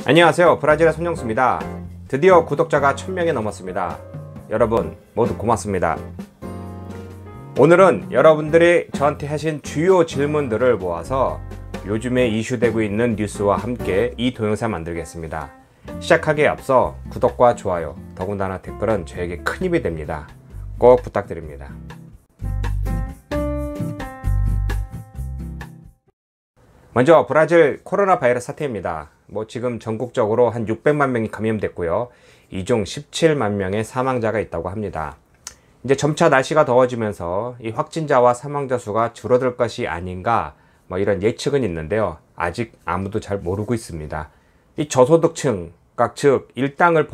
안녕하세요, 브라질의 손영수입니다. 드디어 구독자가 1000명이 넘었습니다. 여러분 모두 고맙습니다. 오늘은 여러분들이 저한테 하신 주요 질문들을 모아서 요즘에 이슈되고 있는 뉴스와 함께 이 동영상 만들겠습니다. 시작하기에 앞서 구독과 좋아요, 더군다나 댓글은 저에게 큰 힘이 됩니다. 꼭 부탁드립니다. 먼저 브라질 코로나 바이러스 사태입니다. 지금 전국적으로 한 600만 명이 감염됐고요. 이 중 17만 명의 사망자가 있다고 합니다. 이제 점차 날씨가 더워지면서 이 확진자와 사망자 수가 줄어들 것이 아닌가 이런 예측은 있는데요. 아직 아무도 잘 모르고 있습니다. 이 저소득층, 즉 일당을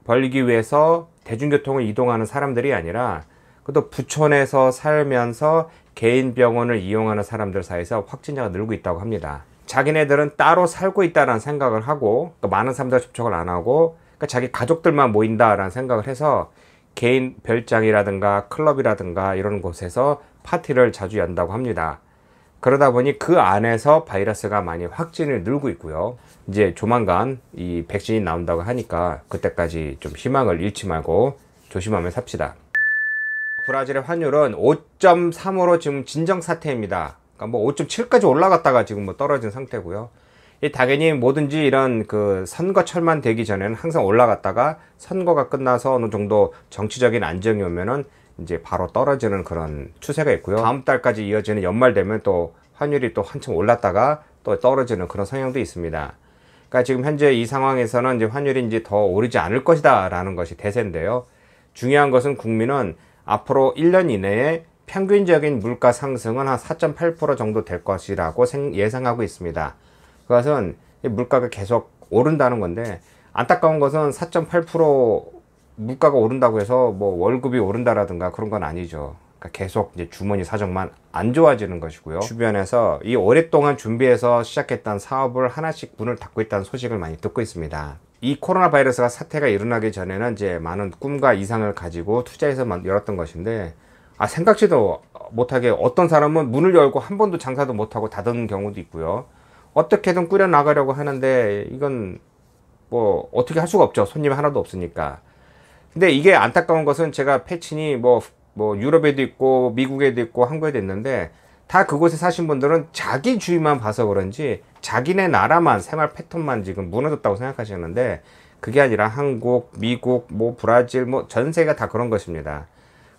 벌기 위해서 대중교통을 이동하는 사람들이 아니라 그것도 부촌에서 살면서 개인 병원을 이용하는 사람들 사이에서 확진자가 늘고 있다고 합니다. 자기네들은 따로 살고 있다는 생각을 하고 많은 사람들 접촉을 안 하고 자기 가족들만 모인다라는 생각을 해서 개인 별장이라든가 클럽이라든가 이런 곳에서 파티를 자주 연다고 합니다. 그러다 보니 그 안에서 바이러스가 많이 확진이 늘고 있고요. 이제 조만간 이 백신이 나온다고 하니까 그때까지 좀 희망을 잃지 말고 조심하며 삽시다. 브라질의 환율은 5.3으로 지금 진정사태입니다. 그러니까 5.7까지 올라갔다가 지금 떨어진 상태고요. 당연히 뭐든지 이런 선거철만 되기 전에는 항상 올라갔다가 선거가 끝나서 어느 정도 정치적인 안정이 오면은 이제 바로 떨어지는 그런 추세가 있고요. 다음 달까지 이어지는 연말 되면 또 환율이 또 한참 올랐다가 또 떨어지는 그런 성향도 있습니다. 그러니까 지금 현재 이 상황에서는 이제 환율이 이제 더 오르지 않을 것이다 라는 것이 대세인데요. 중요한 것은 국민은 앞으로 1년 이내에 평균적인 물가 상승은 한 4.8% 정도 될 것이라고 예상하고 있습니다. 그것은 물가가 계속 오른다는 건데, 안타까운 것은 4.8% 물가가 오른다고 해서 월급이 오른다라든가 그런 건 아니죠. 그러니까 계속 이제 주머니 사정만 안 좋아지는 것이고요. 주변에서 이 오랫동안 준비해서 시작했던 사업을 하나씩 문을 닫고 있다는 소식을 많이 듣고 있습니다. 이 코로나 바이러스가 사태가 일어나기 전에는 이제 많은 꿈과 이상을 가지고 투자해서 열었던 것인데, 생각지도 못하게 어떤 사람은 문을 열고 한 번도 장사도 못하고 닫은 경우도 있고요. 어떻게든 꾸려 나가려고 하는데 이건 어떻게 할 수가 없죠. 손님이 하나도 없으니까. 근데 이게 안타까운 것은 제가 패친이 유럽에도 있고 미국에도 있고 한국에도 있는데, 다 그곳에 사신 분들은 자기 주위만 봐서 그런지 자기네 나라만 생활 패턴만 지금 무너졌다고 생각하시는데, 그게 아니라 한국, 미국, 브라질 전 세계가 다 그런 것입니다.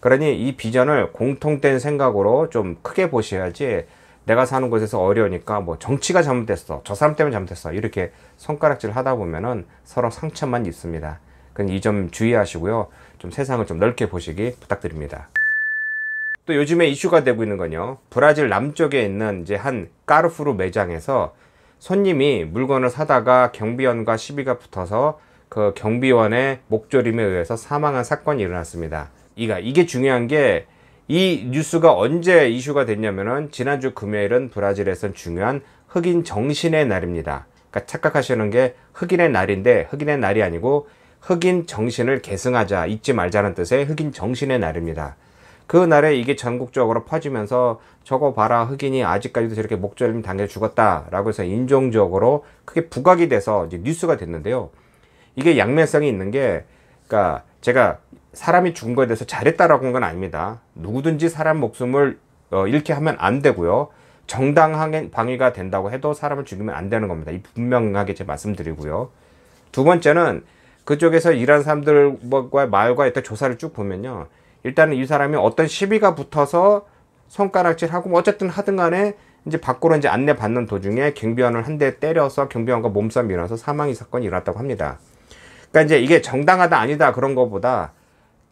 그러니 이 비전을 공통된 생각으로 좀 크게 보셔야지, 내가 사는 곳에서 어려우니까 정치가 잘못됐어, 저 사람 때문에 잘못됐어, 이렇게 손가락질 하다 보면은 서로 상처만 있습니다. 이 점 주의하시고요. 좀 세상을 좀 넓게 보시기 부탁드립니다. 또 요즘에 이슈가 되고 있는 건요, 브라질 남쪽에 있는 이제 한 까르푸르 매장에서 손님이 물건을 사다가 경비원과 시비가 붙어서 그 경비원의 목조림에 의해서 사망한 사건이 일어났습니다. 이게 중요한 게, 이 뉴스가 언제 이슈가 됐냐면은 지난주 금요일은 브라질에선 중요한 흑인 정신의 날입니다. 그러니까 착각하시는 게 흑인의 날인데 흑인의 날이 아니고 흑인 정신을 계승하자, 잊지 말자는 뜻의 흑인 정신의 날입니다. 그 날에 이게 전국적으로 퍼지면서 저거 봐라, 흑인이 아직까지도 저렇게 목조림 당해 죽었다 라고 해서 인종적으로 크게 부각이 돼서 이제 뉴스가 됐는데요. 이게 양면성이 있는 게, 그러니까 제가 사람이 죽은 거에 대해서 잘했다라고 한 건 아닙니다. 누구든지 사람 목숨을 잃게 하면 안 되고요. 정당한 방위가 된다고 해도 사람을 죽이면 안 되는 겁니다. 이 분명하게 제가 말씀드리고요. 두 번째는 그쪽에서 일하는 사람들과 말과 일단 조사를 쭉 보면요, 일단은 이 사람이 어떤 시비가 붙어서 손가락질하고 어쨌든 하든 간에 이제 밖으로 이제 안내 받는 도중에 경비원을 한 대 때려서 경비원과 몸싸움 일어나서 사망이 사건이 일어났다고 합니다. 그러니까 이제 이게 정당하다 아니다 그런 것보다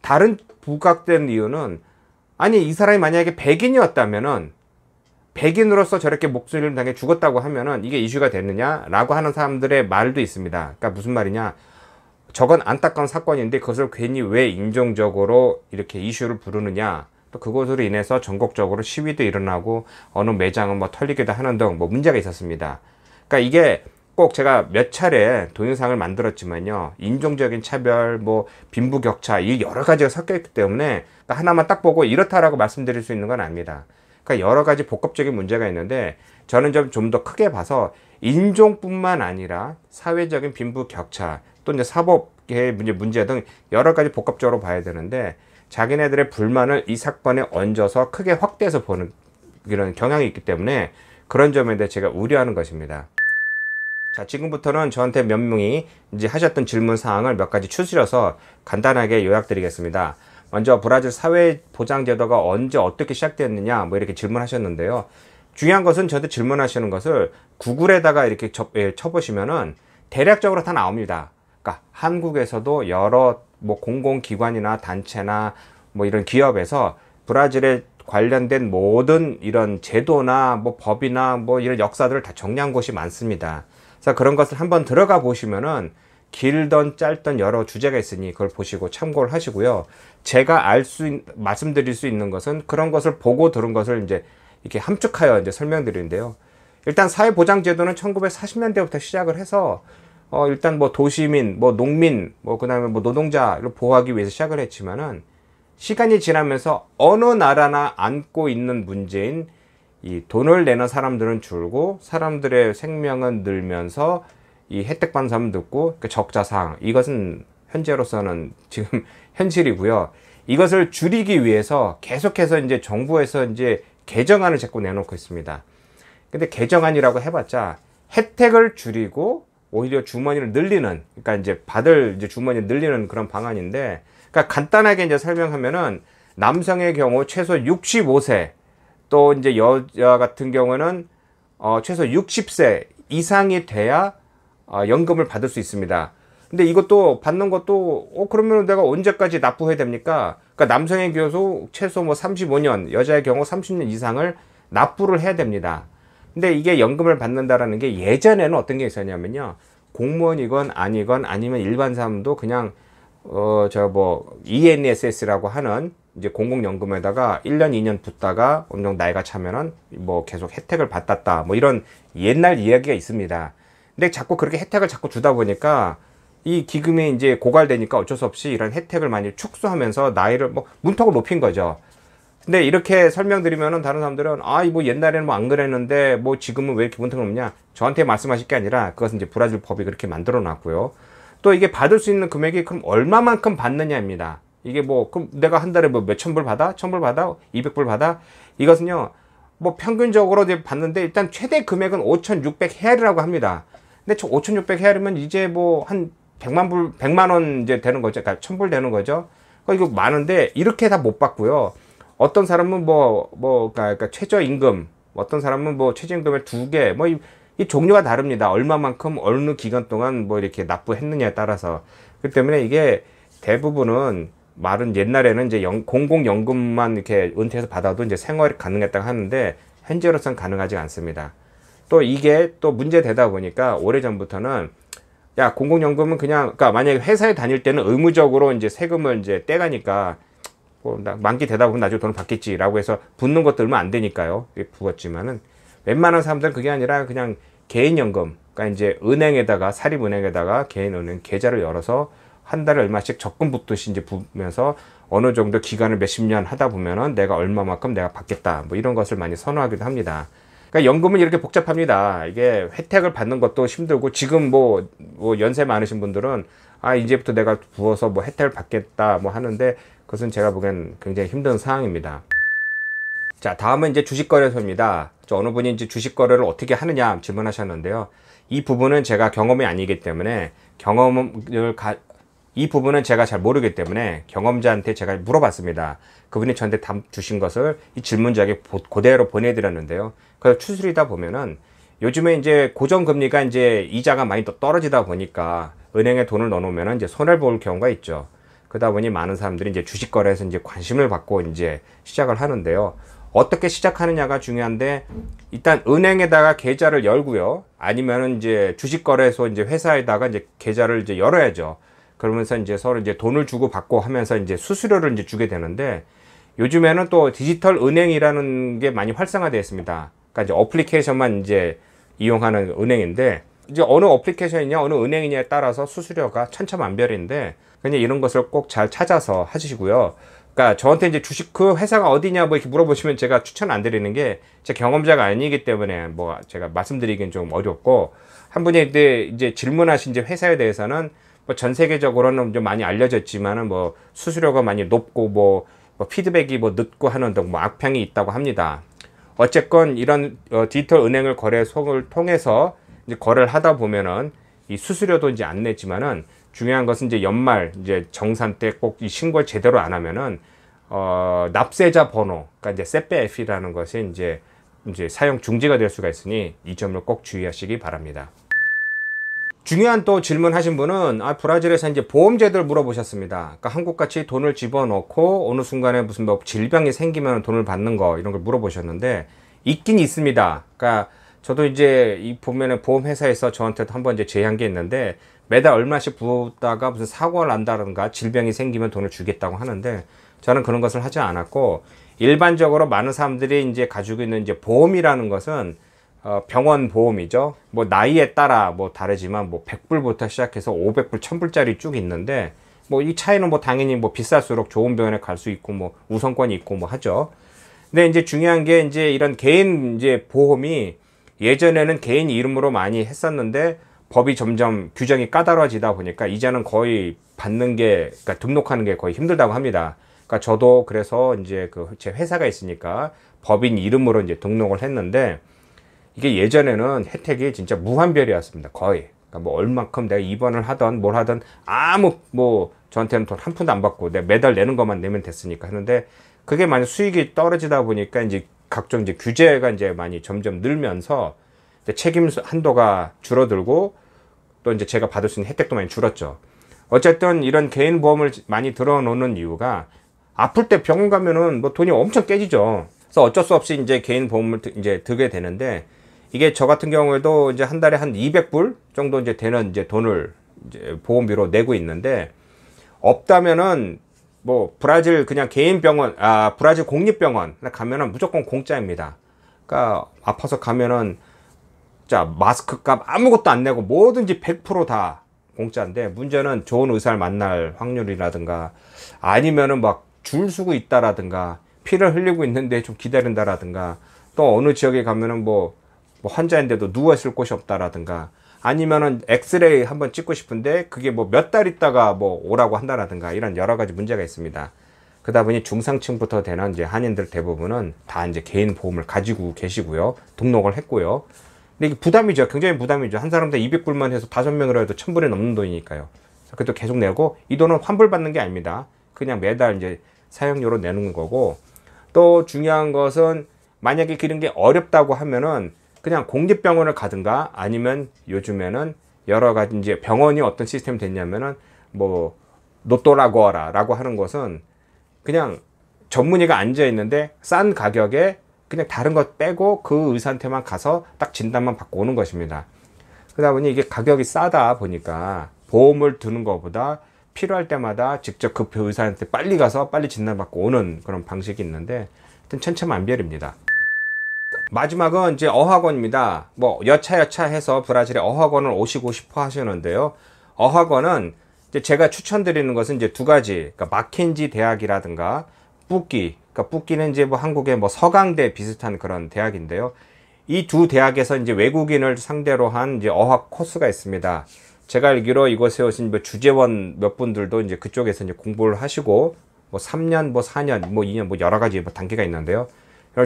다른 부각된 이유는, 이 사람이 만약에 백인이었다면은, 백인으로서 저렇게 목소리를 당해 죽었다고 하면은 이게 이슈가 됐느냐라고 하는 사람들의 말도 있습니다. 그러니까 무슨 말이냐, 저건 안타까운 사건인데 그것을 괜히 왜 인종적으로 이렇게 이슈를 부르느냐, 또 그것으로 인해서 전국적으로 시위도 일어나고 어느 매장은 털리기도 하는 등 문제가 있었습니다. 그러니까 이게 꼭 제가 몇 차례 동영상을 만들었지만요, 인종적인 차별, 빈부격차, 이 여러 가지가 섞여 있기 때문에 하나만 딱 보고 이렇다라고 말씀드릴 수 있는 건 아닙니다. 그러니까 여러 가지 복합적인 문제가 있는데 저는 좀 더 크게 봐서 인종뿐만 아니라 사회적인 빈부격차 또 이제 사법의 문제 등 여러 가지 복합적으로 봐야 되는데 자기네들의 불만을 이 사건에 얹어서 크게 확대해서 보는 이런 경향이 있기 때문에 그런 점에 대해 제가 우려하는 것입니다. 자, 지금부터는 저한테 몇 명이 이제 하셨던 질문 사항을 몇 가지 추스려서 간단하게 요약드리겠습니다. 먼저 브라질 사회보장제도가 언제 어떻게 시작되었느냐 뭐 이렇게 질문하셨는데요. 중요한 것은 저한테 질문하시는 것을 구글에다가 이렇게 쳐보시면은 대략적으로 다 나옵니다. 그러니까 한국에서도 여러 뭐 공공기관이나 단체나 뭐 이런 기업에서 브라질에 관련된 모든 이런 제도나 뭐 법이나 뭐 이런 역사들을 다 정리한 곳이 많습니다. 그래서 그런 것을 한번 들어가 보시면은 길던 짧던 여러 주제가 있으니 그걸 보시고 참고를 하시고요. 제가 말씀드릴 수 있는 것은 그런 것을 보고 들은 것을 이제 이렇게 함축하여 이제 설명드리는데요. 일단 사회보장제도는 1940년대부터 시작을 해서 일단 뭐 도시민, 뭐 농민, 뭐 그다음에 뭐 노동자를 보호하기 위해서 시작을 했지만은 시간이 지나면서 어느 나라나 안고 있는 문제인 이 돈을 내는 사람들은 줄고 사람들의 생명은 늘면서 이 혜택 받는 사람은 늦고 그 적자상 이것은 현재로서는 지금 현실이고요. 이것을 줄이기 위해서 계속해서 이제 정부에서 이제 개정안을 자꾸 내놓고 있습니다. 근데 개정안이라고 해봤자 혜택을 줄이고 오히려 주머니를 늘리는, 그러니까 이제 받을 이제 주머니를 늘리는 그런 방안인데, 그러니까 간단하게 이제 설명하면은 남성의 경우 최소 65세 또 이제 여자 같은 경우는 최소 60세 이상이 돼야 연금을 받을 수 있습니다. 근데 이것도 받는 것도 그러면 내가 언제까지 납부해야 됩니까? 그러니까 남성의 경우 최소 뭐 35년, 여자의 경우 30년 이상을 납부를 해야 됩니다. 근데 이게 연금을 받는다라는 게 예전에는 어떤 게 있었냐면요. 공무원이건 아니건 아니면 일반 사람도 그냥 ENSS라고 하는 이제 공공연금에다가 1년, 2년 붙다가 어느 정도 나이가 차면은 뭐 계속 혜택을 받았다. 뭐 이런 옛날 이야기가 있습니다. 근데 자꾸 그렇게 혜택을 자꾸 주다 보니까 이 기금이 이제 고갈되니까 어쩔 수 없이 이런 혜택을 많이 축소하면서 나이를 뭐 문턱을 높인 거죠. 근데 이렇게 설명드리면은 다른 사람들은 뭐 옛날에는 뭐 안 그랬는데 뭐 지금은 왜 이렇게 문턱을 높냐? 저한테 말씀하실 게 아니라 그것은 이제 브라질 법이 그렇게 만들어 놨고요. 또 이게 받을 수 있는 금액이 그럼 얼마만큼 받느냐입니다. 이게 뭐 그럼 내가 한 달에 뭐 몇천 불 받아? 1,000불 받아? 200불 받아? 이것은요. 뭐 평균적으로 이제 받는데 일단 최대 금액은 5,600헤알이라고 합니다. 근데 5,600헤알이면 이제 뭐 한 100만 원 이제 되는 거죠. 그러니까 1,000불 되는 거죠. 그러니까 이거 많은데 이렇게 다 못 받고요. 어떤 사람은 그러니까 최저임금, 어떤 사람은 뭐 최저임금의 2개, 뭐 이 종류가 다릅니다. 얼마만큼 어느 기간 동안 뭐 이렇게 납부했느냐에 따라서. 그렇기 때문에 이게 대부분은 말은 옛날에는 이제 공공연금만 이렇게 은퇴해서 받아도 이제 생활이 가능했다고 하는데 현재로서는 가능하지 않습니다. 또 이게 또 문제 되다 보니까 오래전부터는 야, 공공연금은 그러니까 만약에 회사에 다닐 때는 의무적으로 이제 세금을 이제 떼가니까 만기 되다 보면 나중에 돈을 받겠지라고 해서 붓는 것도 얼마 안 되니까요. 부었지만은 웬만한 사람들은 그게 아니라 그냥 개인연금, 그러니까 이제 은행에다가 사립은행에다가 개인은행 계좌를 열어서 한 달에 얼마씩 적금 붓듯이 이제 부면서 어느 정도 기간을 몇십 년 하다 보면은 내가 얼마만큼 내가 받겠다 뭐 이런 것을 많이 선호하기도 합니다. 그러니까 연금은 이렇게 복잡합니다. 이게 혜택을 받는 것도 힘들고 지금 뭐 연세 많으신 분들은 이제부터 내가 부어서 뭐 혜택을 받겠다 뭐 하는데 그것은 제가 보기엔 굉장히 힘든 상황입니다. 자, 다음은 이제 주식거래소입니다. 어느 분이 이제 주식거래를 어떻게 하느냐 질문하셨는데요. 이 부분은 제가 경험이 아니기 때문에 이 부분은 제가 잘 모르기 때문에 경험자한테 제가 물어봤습니다. 그분이 저한테 주신 것을 이 질문자에게 그대로 보내드렸는데요. 그래서 추스리다 보면은 요즘에 이제 고정금리가 이제 이자가 많이 떨어지다 보니까 은행에 돈을 넣어놓으면 이제 손해를 볼 경우가 있죠. 그러다 보니 많은 사람들이 이제 주식거래에서 이제 관심을 받고 이제 시작을 하는데요. 어떻게 시작하느냐가 중요한데 일단 은행에다가 계좌를 열고요. 아니면은 이제 주식거래소 이제 회사에다가 이제 계좌를 이제 열어야죠. 그러면서 이제 서로 이제 돈을 주고 받고 하면서 이제 수수료를 이제 주게 되는데 요즘에는 또 디지털 은행이라는 게 많이 활성화되어 있습니다. 그러니까 이제 어플리케이션만 이제 이용하는 은행인데 이제 어느 어플리케이션이냐 어느 은행이냐에 따라서 수수료가 천차만별인데 그냥 이런 것을 꼭 잘 찾아서 하시고요. 그러니까 저한테 이제 주식 그 회사가 어디냐 뭐 이렇게 물어보시면 제가 추천 안 드리는 게 제 경험자가 아니기 때문에 뭐 제가 말씀드리긴 좀 어렵고, 한 분이 이제 질문하신 이제 회사에 대해서는 뭐 전 세계적으로는 좀 많이 알려졌지만은 뭐 수수료가 많이 높고 뭐 피드백이 뭐 늦고 하는 등 뭐 악평이 있다고 합니다. 어쨌건 이런 디지털 은행을 거래소를 통해서 이제 거래를 하다 보면은 이 수수료도 이제 안 냈지만은, 중요한 것은 이제 연말 이제 정산 때 꼭 이 신고를 제대로 안 하면은 납세자 번호, 그러니까 이제 CPF이라는 것이 이제 사용 중지가 될 수가 있으니 이 점을 꼭 주의하시기 바랍니다. 중요한 또 질문하신 분은 브라질에서 이제 보험제도를 물어보셨습니다. 그러니까 한국같이 돈을 집어넣고 어느 순간에 무슨 뭐 질병이 생기면 돈을 받는 거, 이런 걸 물어보셨는데 있긴 있습니다. 그러니까 저도 이제 이 보면은 보험회사에서 저한테도 한번 이제 제의한 게 있는데, 매달 얼마씩 부었다가 무슨 사고가 난다든가 질병이 생기면 돈을 주겠다고 하는데, 저는 그런 것을 하지 않았고, 일반적으로 많은 사람들이 이제 가지고 있는 이제 보험이라는 것은 병원 보험이죠. 뭐 나이에 따라 뭐 다르지만 뭐 100불부터 시작해서 500불, 1000불짜리 쭉 있는데, 뭐 이 차이는 뭐 당연히 뭐 비쌀수록 좋은 병원에 갈 수 있고 뭐 우선권이 있고 뭐 하죠. 근데 이제 중요한 게 이제 이런 개인 이제 보험이 예전에는 개인 이름으로 많이 했었는데 법이 점점 규정이 까다로워지다 보니까 이제는 거의 받는 게, 그러니까 등록하는 게 거의 힘들다고 합니다. 그러니까 저도 그래서 이제 제 회사가 있으니까 법인 이름으로 이제 등록을 했는데, 이게 예전에는 혜택이 진짜 무한별이었습니다. 거의. 그러니까 뭐 얼만큼 내가 입원을 하던 뭘 하던 아무 뭐 저한테는 돈 한 푼도 안 받고 내가 매달 내는 것만 내면 됐으니까 하는데, 그게 많이 수익이 떨어지다 보니까 이제 각종 이제 규제가 이제 많이 점점 늘면서 책임 한도가 줄어들고, 또 이제 제가 받을 수 있는 혜택도 많이 줄었죠. 어쨌든 이런 개인 보험을 많이 들어놓는 이유가, 아플 때 병원 가면은 뭐 돈이 엄청 깨지죠. 그래서 어쩔 수 없이 이제 개인 보험을 이제 들게 되는데, 이게 저 같은 경우에도 이제 한 달에 한 200불 정도 이제 되는 이제 돈을 이제 보험비로 내고 있는데, 없다면은 뭐 브라질 그냥 개인 병원, 브라질 공립병원 가면은 무조건 공짜입니다. 그러니까 아파서 가면은 자 마스크 값 아무것도 안 내고 뭐든지 100%다 공짜인데, 문제는 좋은 의사를 만날 확률이라든가, 아니면은 막 줄 서고 있다라든가, 피를 흘리고 있는데 좀 기다린다라든가, 또 어느 지역에 가면은 뭐 환자인데도 누워 있을 곳이 없다라든가, 아니면은 엑스레이 한번 찍고 싶은데 그게 뭐 몇 달 있다가 뭐 오라고 한다라든가, 이런 여러 가지 문제가 있습니다. 그러다 보니 중상층부터 되는 이제 한인들 대부분은 다 이제 개인 보험을 가지고 계시고요. 등록을 했고요. 근데 이게 부담이죠. 굉장히 부담이죠. 한 사람당 200불만 해서 5명으로 해도 1000불이 넘는 돈이니까요. 그래도 계속 내고, 이 돈은 환불받는 게 아닙니다. 그냥 매달 이제 사용료로 내는 거고, 또 중요한 것은 만약에 그런 게 어렵다고 하면은 그냥 공립병원을 가든가, 아니면 요즘에는 여러 가지 이제 병원이 어떤 시스템이 됐냐면은 뭐 노또라고라라고 하는 것은 그냥 전문의가 앉아 있는데 싼 가격에 그냥 다른 것 빼고 그 의사한테만 가서 딱 진단만 받고 오는 것입니다. 그러다 보니 이게 가격이 싸다 보니까 보험을 드는 것보다 필요할 때마다 직접 그 의사한테 빨리 가서 빨리 진단받고 오는 그런 방식이 있는데, 하여튼 천차만별입니다. 마지막은 이제 어학원입니다. 뭐 여차 해서 브라질에 어학원을 오시고 싶어 하시는데요. 어학원은 이제 제가 추천드리는 것은 이제 두 가지, 그러니까 마켄지 대학이라든가 뿌끼, 그러니까 뿌끼는 이제 뭐 한국의 뭐 서강대 비슷한 그런 대학인데요. 이 두 대학에서 이제 외국인을 상대로 한 이제 어학 코스가 있습니다. 제가 알기로 이곳에 오신 뭐 주재원 몇 분들도 이제 그쪽에서 이제 공부를 하시고 뭐 3년, 뭐 4년, 뭐 2년, 뭐 여러 가지 뭐 단계가 있는데요.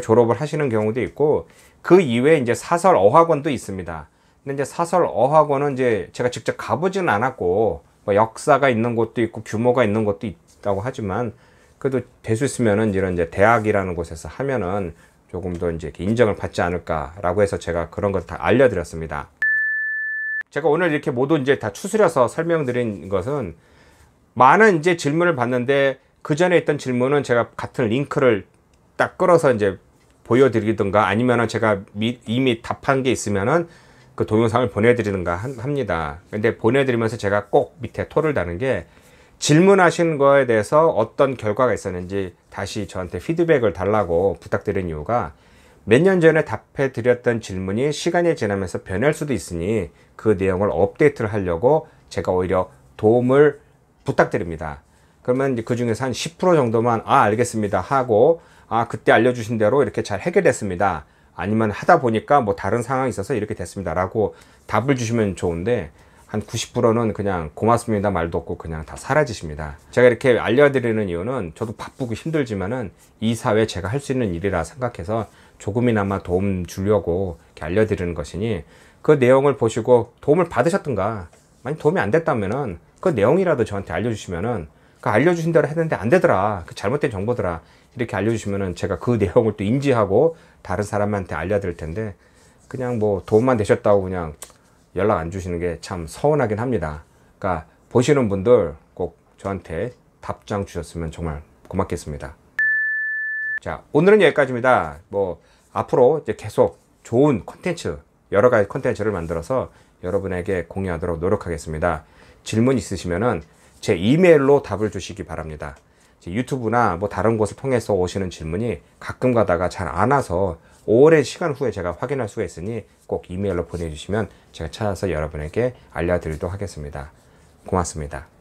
졸업을 하시는 경우도 있고, 그 이외에 이제 사설 어학원도 있습니다. 근데 이제 사설 어학원은 이제 제가 직접 가보지는 않았고, 뭐 역사가 있는 곳도 있고 규모가 있는 곳도 있다고 하지만, 그래도 될 수 있으면은 이런 이제 대학이라는 곳에서 하면은 조금 더 이제 인정을 받지 않을까라고 해서 제가 그런 걸 다 알려드렸습니다. 제가 오늘 이렇게 모두 이제 다 추스려서 설명드린 것은, 많은 이제 질문을 받는데 그 전에 있던 질문은 제가 같은 링크를 딱 끌어서 이제 보여드리든가, 아니면은 제가 이미 답한 게 있으면은 그 동영상을 보내드리는가 합니다. 근데 보내드리면서 제가 꼭 밑에 토를 다는 게, 질문하신 거에 대해서 어떤 결과가 있었는지 다시 저한테 피드백을 달라고 부탁드린 이유가, 몇 년 전에 답해 드렸던 질문이 시간이 지나면서 변할 수도 있으니 그 내용을 업데이트를 하려고 제가 오히려 도움을 부탁드립니다. 그러면 이제 그 중에서 한 10% 정도만 알겠습니다 하고 그때 알려주신 대로 이렇게 잘 해결됐습니다. 아니면 하다 보니까 뭐 다른 상황이 있어서 이렇게 됐습니다 라고 답을 주시면 좋은데, 한 90%는 그냥 고맙습니다 말도 없고 그냥 다 사라지십니다. 제가 이렇게 알려드리는 이유는 저도 바쁘고 힘들지만은 이 사회에 제가 할 수 있는 일이라 생각해서 조금이나마 도움 주려고 이렇게 알려드리는 것이니, 그 내용을 보시고 도움을 받으셨던가, 만약 도움이 안 됐다면은 그 내용이라도 저한테 알려주시면은, 그 알려주신 대로 했는데 안 되더라, 그 잘못된 정보더라, 이렇게 알려주시면은 제가 그 내용을 또 인지하고 다른 사람한테 알려드릴 텐데, 그냥 뭐 도움만 되셨다고 그냥 연락 안 주시는 게 참 서운하긴 합니다. 그러니까 보시는 분들 꼭 저한테 답장 주셨으면 정말 고맙겠습니다. 자, 오늘은 여기까지입니다. 뭐 앞으로 이제 계속 좋은 콘텐츠, 여러 가지 콘텐츠를 만들어서 여러분에게 공유하도록 노력하겠습니다. 질문 있으시면은 제 이메일로 답을 주시기 바랍니다. 유튜브나 뭐 다른 곳을 통해서 오시는 질문이 가끔 가다가 잘 안 와서 오랜 시간 후에 제가 확인할 수가 있으니 꼭 이메일로 보내주시면 제가 찾아서 여러분에게 알려드리도록 하겠습니다. 고맙습니다.